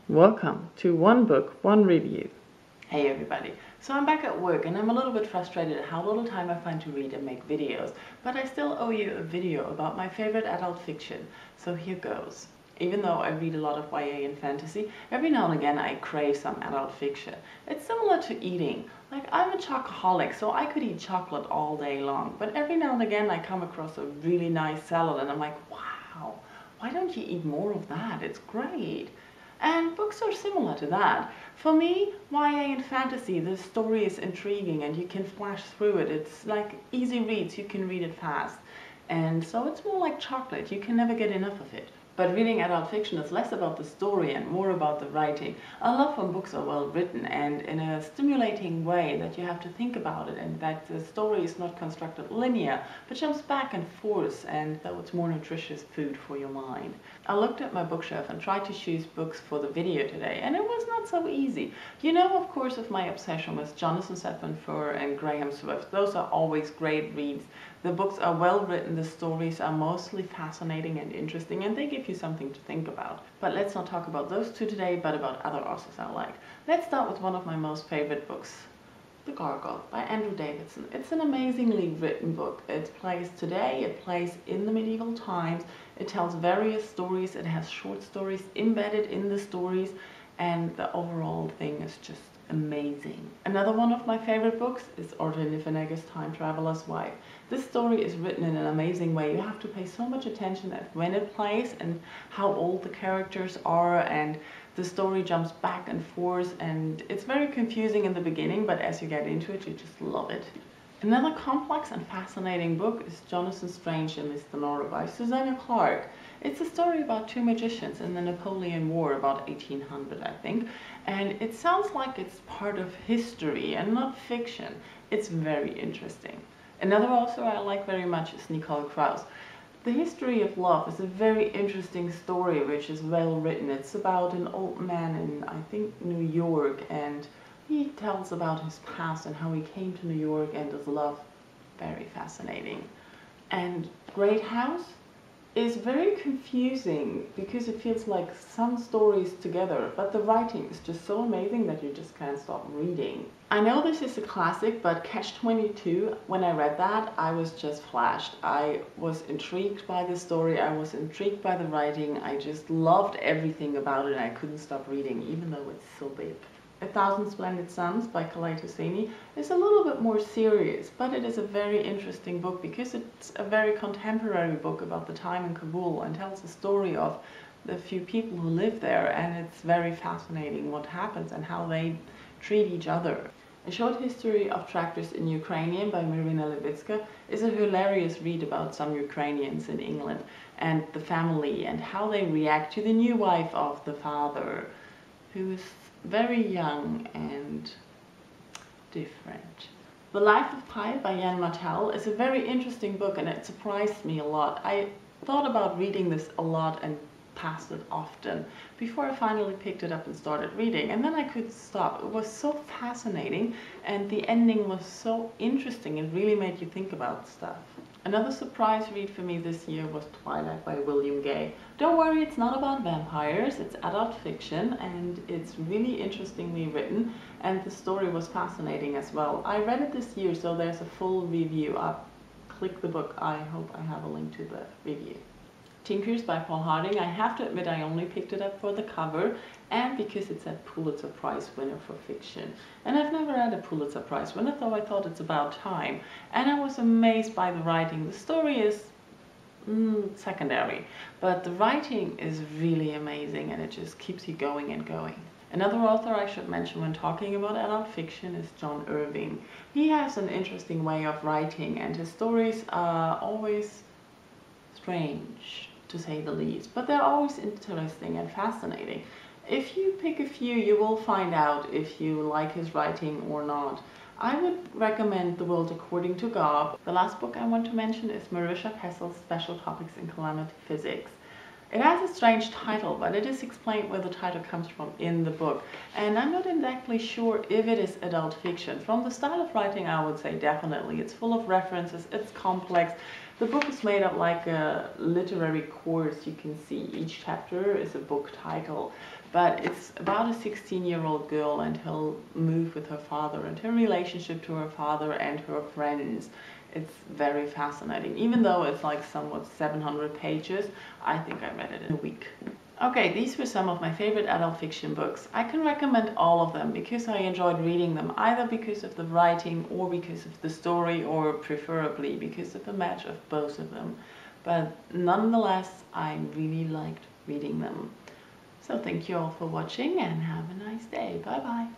Welcome to One Book, One Review. Hey everybody, so I'm back at work and I'm a little bit frustrated at how little time I find to read and make videos, but I still owe you a video about my favorite adult fiction, so here goes. Even though I read a lot of YA and fantasy, every now and again I crave some adult fiction. It's similar to eating. Like, I'm a chocoholic, so I could eat chocolate all day long, but every now and again I come across a really nice salad and I'm like, wow, why don't you eat more of that? It's great. And books are similar to that. For me, YA and fantasy, the story is intriguing and you can flash through it. It's like easy reads, you can read it fast. And so it's more like chocolate, you can never get enough of it. But reading adult fiction is less about the story and more about the writing. I love when books are well written and in a stimulating way that you have to think about it and that the story is not constructed linear, but jumps back and forth, and though it's more nutritious food for your mind. I looked at my bookshelf and tried to choose books for the video today, and it was not so easy. You know, of course, of my obsession with Jonathan Safran Foer and Graham Swift. Those are always great reads. The books are well written, the stories are mostly fascinating and interesting, and they give you something to think about. But let's not talk about those two today, but about other authors I like. Let's start with one of my most favorite books, The Gargoyle by Andrew Davidson. It's an amazingly written book. It plays today, it plays in the medieval times, it tells various stories, it has short stories embedded in the stories, and the overall thing is just amazing. Another one of my favorite books is Arthur Negus, Time Traveler's Wife. This story is written in an amazing way. You have to pay so much attention at when it plays and how old the characters are, and the story jumps back and forth, and it's very confusing in the beginning, but as you get into it, you just love it. Another complex and fascinating book is Jonathan Strange and Mr. Norrell by Susanna Clarke. It's a story about two magicians in the Napoleon War, about 1800 I think, and it sounds like it's part of history and not fiction. It's very interesting. Another author I like very much is Nichole. The History of Love is a very interesting story which is well written. It's about an old man in, I think, New York, and he tells about his past and how he came to New York and his love. Very fascinating. And Great House is very confusing because it feels like some stories together, but the writing is just so amazing that you just can't stop reading. I know this is a classic, but Catch-22, when I read that, I was just flashed. I was intrigued by the story, I was intrigued by the writing, I just loved everything about it and I couldn't stop reading, even though it's so big. 1,000 Splendid Suns by Khaled Hosseini is a little bit more serious, but it is a very interesting book because it's a very contemporary book about the time in Kabul and tells the story of the few people who live there, and it's very fascinating what happens and how they treat each other. A Short History of Tractors in Ukrainian by Marina Levitska is a hilarious read about some Ukrainians in England and the family and how they react to the new wife of the father, who is very young and different. The Life of Pi by Jan Martel is a very interesting book and it surprised me a lot. I thought about reading this a lot and passed it often before I finally picked it up and started reading, and then I couldn't stop. It was so fascinating and the ending was so interesting. It really made you think about stuff. Another surprise read for me this year was Twilight by William Gay. Don't worry, it's not about vampires, it's adult fiction and it's really interestingly written, and the story was fascinating as well. I read it this year, so there's a full review up. Click the book, I hope I have a link to the review. Tinkers by Paul Harding. I have to admit I only picked it up for the cover and because it's a Pulitzer Prize winner for fiction. And I've never had a Pulitzer Prize winner, though I thought it's about time. And I was amazed by the writing. The story is secondary, but the writing is really amazing and it just keeps you going and going. Another author I should mention when talking about adult fiction is John Irving. He has an interesting way of writing and his stories are always strange, to say the least, but they're always interesting and fascinating. If you pick a few, you will find out if you like his writing or not. I would recommend The World According to God. The last book I want to mention is Marisha Pessel's Special Topics in Calamity Physics. It has a strange title, but it is explained where the title comes from in the book, and I'm not exactly sure if it is adult fiction. From the style of writing, I would say definitely. It's full of references, it's complex. The book is made up like a literary course. You can see each chapter is a book title, But it's about a 16-year-old girl and her move with her father and her relationship to her father and her friends. It's very fascinating. Even though it's like somewhat 700 pages, I think I read it in a week. Okay, these were some of my favorite adult fiction books. I can recommend all of them because I enjoyed reading them, either because of the writing or because of the story, or preferably because of the match of both of them. But nonetheless, I really liked reading them. So thank you all for watching and have a nice day. Bye bye.